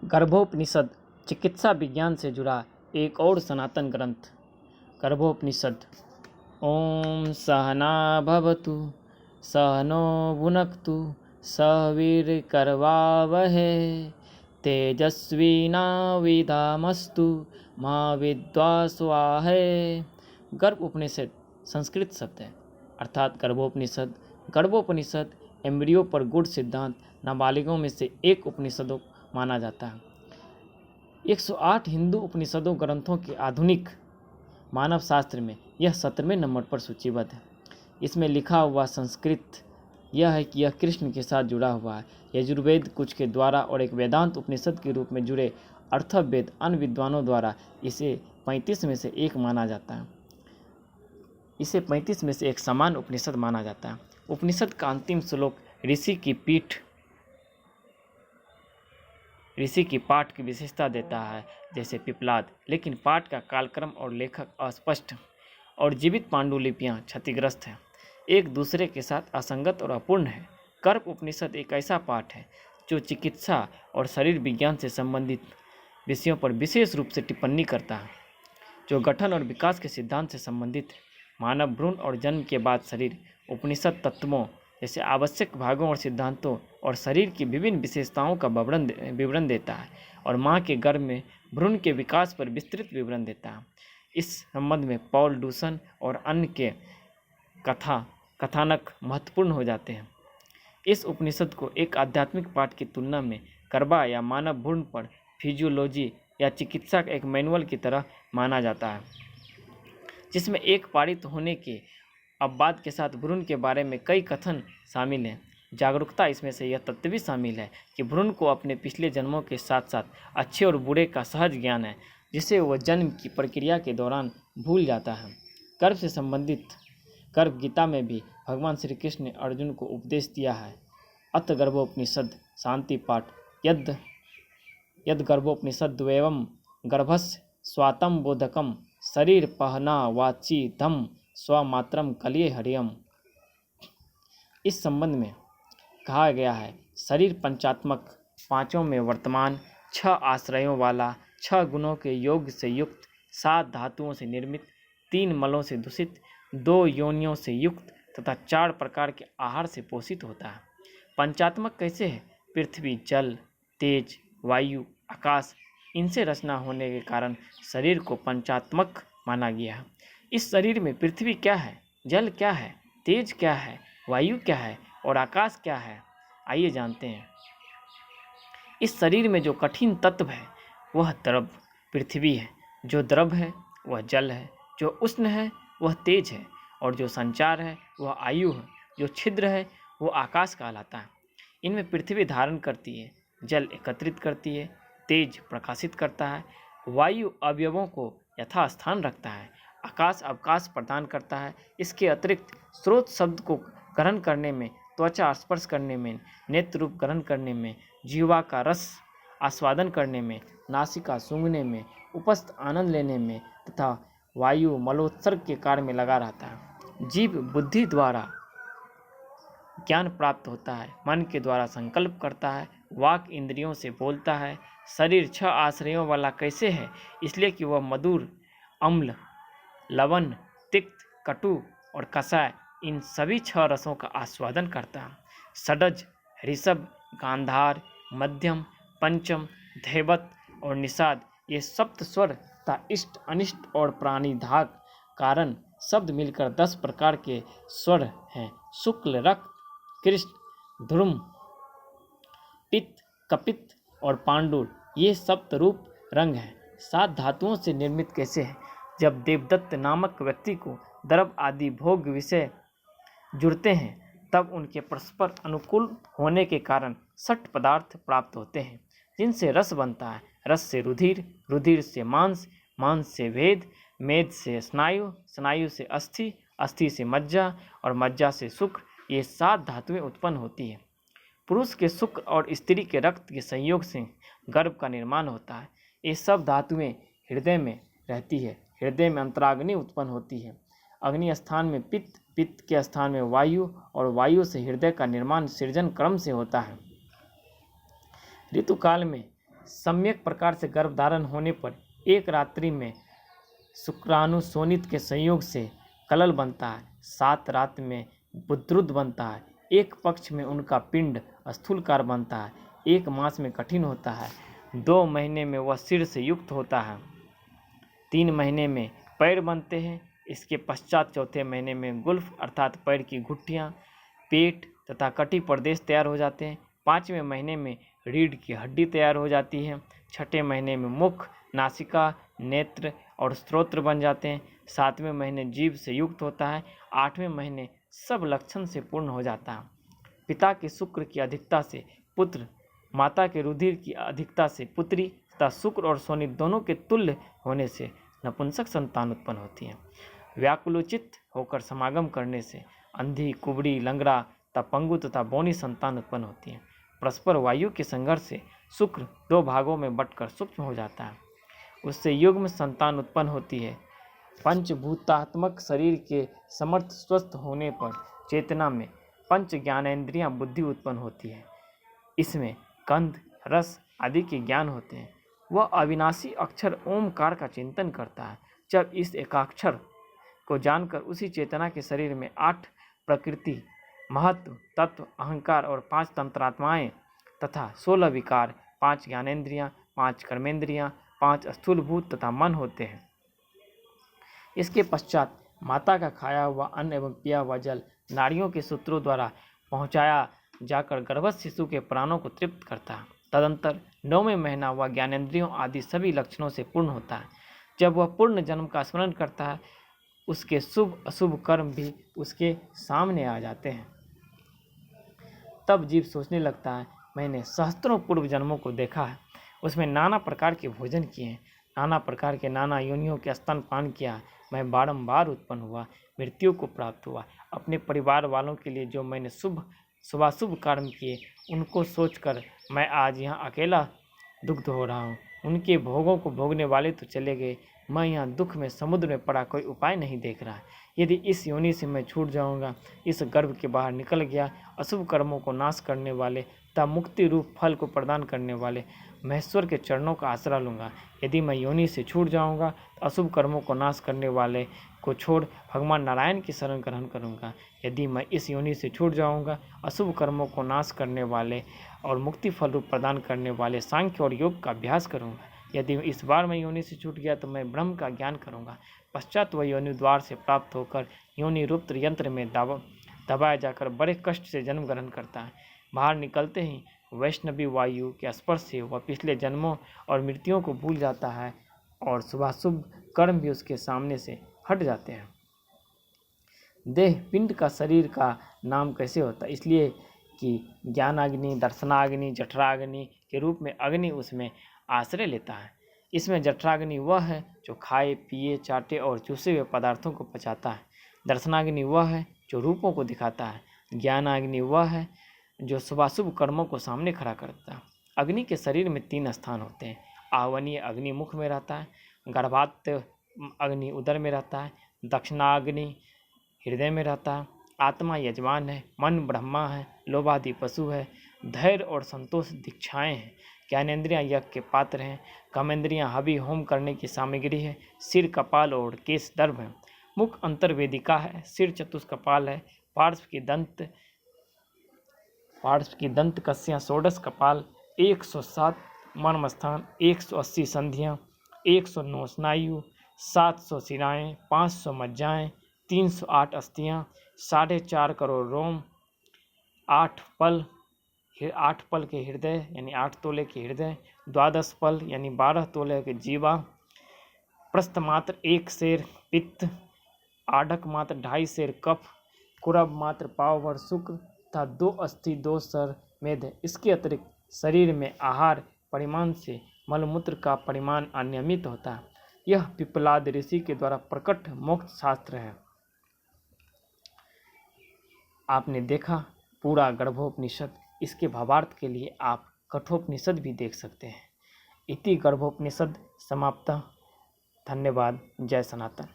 गर्भोपनिषद चिकित्सा विज्ञान से जुड़ा एक और सनातन ग्रंथ। गर्भोपनिषद। ओम सहना भवतु सहनो भुनक्तु सह वीर्यकरवावहै तेजस्विनाविधामस्तु मा विद्विषावहै। गर्भ उपनिषद संस्कृत शब्द है, अर्थात गर्भोपनिषद। गर्भोपनिषद एम्ब्रियो पर गूढ़ सिद्धांत नाबालिगों में से एक उपनिषदों माना जाता है। 108 हिंदू उपनिषदों ग्रंथों के आधुनिक मानव शास्त्र में यह 17वें नंबर पर सूचीबद्ध है। इसमें लिखा हुआ संस्कृत यह है कि यह कृष्ण के साथ जुड़ा हुआ है। यजुर्वेद कुछ के द्वारा और एक वेदांत उपनिषद के रूप में जुड़े अर्थवेद अन्य विद्वानों द्वारा इसे 35 में से एक माना जाता है। इसे 35 में से एक समान उपनिषद माना जाता है। उपनिषद का अंतिम श्लोक ऋषि की पाठ की विशेषता देता है, जैसे पिपलाद, लेकिन पाठ का कालक्रम और लेखक अस्पष्ट और जीवित पांडुलिपियाँ क्षतिग्रस्त हैं, एक दूसरे के साथ असंगत और अपूर्ण है। गर्भ उपनिषद एक ऐसा पाठ है जो चिकित्सा और शरीर विज्ञान से संबंधित विषयों पर विशेष रूप से टिप्पणी करता है, जो गठन और विकास के सिद्धांत से संबंधित है। मानव भ्रूण और जन्म के बाद शरीर उपनिषद तत्वों जैसे आवश्यक भागों और सिद्धांतों और शरीर की विभिन्न विशेषताओं का विवरण देता है और माँ के गर्भ में भ्रूण के विकास पर विस्तृत विवरण देता है। इस संबंध में पॉल डूसन और अन्य के कथानक महत्वपूर्ण हो जाते हैं। इस उपनिषद को एक आध्यात्मिक पाठ की तुलना में गर्भा या मानव भ्रूण पर फिजियोलॉजी या चिकित्सा का एक मैनुअल की तरह माना जाता है, जिसमें एक पारित होने के अपवाद के साथ भ्रूण के बारे में कई कथन शामिल हैं। जागरूकता इसमें से यह तथ्य भी शामिल है कि भ्रूण को अपने पिछले जन्मों के साथ साथ अच्छे और बुरे का सहज ज्ञान है, जिसे वह जन्म की प्रक्रिया के दौरान भूल जाता है। गर्भ से संबंधित गर्भ गीता में भी भगवान श्री कृष्ण ने अर्जुन को उपदेश दिया है। अथ गर्भोपनिषद शांति पाठ। यद गर्भोपनिषद्वेवं गर्भस्य स्वातम बोधकम शरीर पहना वाची धम स्वमात्रम कलिये हरियम। इस संबंध में कहा गया है, शरीर पंचात्मक, पांचों में वर्तमान, 6 आश्रयों वाला, 6 गुणों के योग से युक्त, 7 धातुओं से निर्मित, 3 मलों से दूषित, 2 योनियों से युक्त तथा 4 प्रकार के आहार से पोषित होता है। पंचात्मक कैसे है? पृथ्वी, जल, तेज, वायु, आकाश, इनसे रचना होने के कारण शरीर को पंचात्मक माना गया है। इस शरीर में पृथ्वी क्या है, जल क्या है, तेज क्या है, वायु क्या है और आकाश क्या है? आइए जानते हैं। इस शरीर में जो कठिन तत्व है वह द्रव पृथ्वी है, जो द्रव है वह जल है, जो उष्ण है वह तेज है और जो संचार है वह आयु है, जो छिद्र है वो आकाश कहलाता है। इनमें पृथ्वी धारण करती है, जल एकत्रित करती है, तेज प्रकाशित करता है, वायु अवयवों को यथास्थान रखता है, आकाश अवकाश प्रदान करता है। इसके अतिरिक्त स्रोत शब्द को ग्रहण करने में, त्वचा स्पर्श करने में, नेत्र रूप ग्रहण करने में, जीवा का रस आस्वादन करने में, नासिका सूंघने में, उपस्थ आनंद लेने में तथा वायु मलोत्सर्ग के कार्य में लगा रहता है। जीव बुद्धि द्वारा ज्ञान प्राप्त होता है, मन के द्वारा संकल्प करता है, वाक इंद्रियों से बोलता है। शरीर 6 आश्रयों वाला कैसे है? इसलिए कि वह मधुर, अम्ल, लवण, तिक्त, कटु और कषाय, इन सभी 6 रसों का आस्वादन करता है। षडज, ऋषभ, गांधार, मध्यम, पंचम, धैवत और निषाद, ये सप्त स्वर तथा इष्ट, अनिष्ट और प्राणिधाक कारण शब्द मिलकर 10 प्रकार के स्वर हैं। शुक्ल, रक्त, कृष्ण, ध्रुम, पित्त, कपित्त और पांडुर, ये सप्त रूप रंग हैं। 7 धातुओं से निर्मित कैसे है? जब देवदत्त नामक व्यक्ति को द्रव आदि भोग विषय जुड़ते हैं, तब उनके परस्पर अनुकूल होने के कारण 6 पदार्थ प्राप्त होते हैं, जिनसे रस बनता है। रस से रुधिर, रुधिर से मांस, मांस से वेद, मेद से स्नायु, स्नायु से अस्थि, अस्थि से मज्जा और मज्जा से शुक्र, ये 7 धातुएं उत्पन्न होती हैं। पुरुष के शुक्र और स्त्री के रक्त के संयोग से गर्भ का निर्माण होता है। ये सब धातुएं हृदय में रहती है। हृदय में अंतराग्नि उत्पन्न होती है। अग्नि स्थान में पित्त, पित्त के स्थान में वायु और वायु से हृदय का निर्माण सृजन क्रम से होता है। ऋतुकाल में सम्यक प्रकार से गर्भधारण होने पर एक रात्रि में शुक्राणु शोणित के संयोग से कलल बनता है, 7 रात में बुद्रुद बनता है, एक पक्ष में उनका पिंड स्थूलकार बनता है, 1 मास में कठिन होता है, 2 महीने में वह सिर से युक्त होता है, 3 महीने में पैर बनते हैं, इसके पश्चात चौथे महीने में गुल्फ अर्थात पैर की घुट्टियाँ, पेट तथा कटी प्रदेश तैयार हो जाते हैं, 5वें महीने में रीढ़ की हड्डी तैयार हो जाती है, 6ठे महीने में मुख, नासिका, नेत्र और स्त्रोत्र बन जाते हैं, 7वें महीने जीभ से युक्त होता है, 8वें महीने सब लक्षण से पूर्ण हो जाता है। पिता के शुक्र की अधिकता से पुत्र, माता के रुधिर की अधिकता से पुत्री तथा शुक्र और शोणित दोनों के तुल्य होने से नपुंसक संतान उत्पन्न होती है। व्याकुलोचित होकर समागम करने से अंधी, कुबड़ी, लंगड़ा तथा पंगु तथा बौनी संतान उत्पन्न होती है। परस्पर वायु के संघर्ष से शुक्र 2 भागों में बंटकर सूक्ष्म हो जाता है, उससे युग्म संतान उत्पन्न होती है। पंचभूतात्मक शरीर के समर्थ स्वस्थ होने पर चेतना में पंच ज्ञानेंद्रियां बुद्धि उत्पन्न होती है, इसमें गंध, रस आदि के ज्ञान होते हैं। वह अविनाशी अक्षर ओमकार का चिंतन करता है। जब इस एकाक्षर को जानकर उसी चेतना के शरीर में 8 प्रकृति, महत्व, तत्व, अहंकार और 5 तंत्रात्माएं तथा 16 विकार, 5 ज्ञानेंद्रियां, 5 कर्मेंद्रियां, 5 स्थूलभूत तथा मन होते हैं। इसके पश्चात माता का खाया हुआ अन्न एवं पिया हुआ जल नाड़ियों के सूत्रों द्वारा पहुंचाया जाकर गर्भस्थ शिशु के प्राणों को तृप्त करता है। तदंतर 9वें महीना वह ज्ञानेंद्रियों आदि सभी लक्षणों से पूर्ण होता है। जब वह पूर्ण जन्म का स्मरण करता है, उसके शुभ अशुभ कर्म भी उसके सामने आ जाते हैं। तब जीव सोचने लगता है, मैंने सहस्त्रों पूर्व जन्मों को देखा है, उसमें नाना प्रकार के भोजन किए हैं, नाना प्रकार के नाना योनियों के स्तनपान किया, मैं बारंबार उत्पन्न हुआ, मृत्यु को प्राप्त हुआ। अपने परिवार वालों के लिए जो मैंने शुभाशुभ कर्म किए, उनको सोचकर मैं आज यहाँ अकेला दुग्ध हो रहा हूँ। उनके भोगों को भोगने वाले तो चले गए, मैं यहाँ दुख में समुद्र में पड़ा कोई उपाय नहीं देख रहा। यदि इस योनि से मैं छूट जाऊँगा, इस गर्भ के बाहर निकल गया, अशुभ कर्मों को नाश करने वाले तथा मुक्ति रूप फल को प्रदान करने वाले महेश्वर के चरणों का आसरा लूँगा। यदि मैं योनि से छूट जाऊँगा तो अशुभ कर्मों को नाश करने वाले को छोड़ भगवान नारायण की शरण ग्रहण करूँगा। यदि मैं इस योनि से छूट जाऊँगा, अशुभ कर्मों को नाश करने वाले और मुक्ति फल रूप प्रदान करने वाले सांख्य और योग का अभ्यास करूँगा। यदि इस बार मैं योनि से छूट गया तो मैं ब्रह्म का ज्ञान करूँगा। पश्चात वह योनि द्वार से प्राप्त होकर योनि रूप यंत्र में दबाया जाकर बड़े कष्ट से जन्म ग्रहण करता है। बाहर निकलते ही वैष्णवी वायु के स्पर्श से वह पिछले जन्मों और मृत्युओं को भूल जाता है और शुभाशुभ कर्म भी उसके सामने से हट जाते हैं। देह पिंड का शरीर का नाम कैसे होता है? इसलिए कि ज्ञानाग्नि, दर्शनाग्नि, जठराग्नि के रूप में अग्नि उसमें आश्रय लेता है। इसमें जठराग्नि वह है जो खाए, पिए, चाटे और चूसे हुए पदार्थों को पचाता है। दर्शनाग्नि वह है जो रूपों को दिखाता है। ज्ञानाग्नि वह है जो शुभाशुभ कर्मों को सामने खड़ा करता है। अग्नि के शरीर में 3 स्थान होते हैं। आवनीय अग्नि मुख में रहता है, गर्भात अग्नि उदर में रहता है, दक्षिणाग्नि हृदय में रहता है। आत्मा यजमान है, मन ब्रह्मा है, लोभादि पशु है, धैर्य और संतोष दीक्षाएँ हैं, ज्ञानेंद्रियाँ यज्ञ के पात्र हैं, कर्मेंद्रियाँ हवि होम करने की सामग्री है, सिर, कपाल और केश दर्भ है, मुख अंतर्वेदिका है, सिर चतुष्कपाल है, पार्श्व की दंत कस्यां, षोडश कपाल, 107 मर्म स्थान, 180 संधियाँ, 109 स्नायु, 700 शिराएँ, 500 मज्जाएँ, 308 अस्थियाँ, 4.5 करोड़ रोम, 8 पल के हृदय यानी 8 तोले के हृदय, 12 पल यानी 12 तोले के जीवा, प्रस्थ मात्र 1 सेर पित्त, आढ़क मात्र 2.5 सेर कफ, कुरब मात्र पाव भर शुक्र तथा 2 अस्थि 2 सर मेद है। इसके अतिरिक्त शरीर में आहार परिमाण से मलमूत्र का परिमाण अनियमित होता है। यह पिप्पलाद ऋषि के द्वारा प्रकट मोक्ष शास्त्र है। आपने देखा पूरा गर्भोपनिषद। इसके भावार्थ के लिए आप कठोपनिषद भी देख सकते हैं। इति गर्भोपनिषद समाप्त। धन्यवाद। जय सनातन।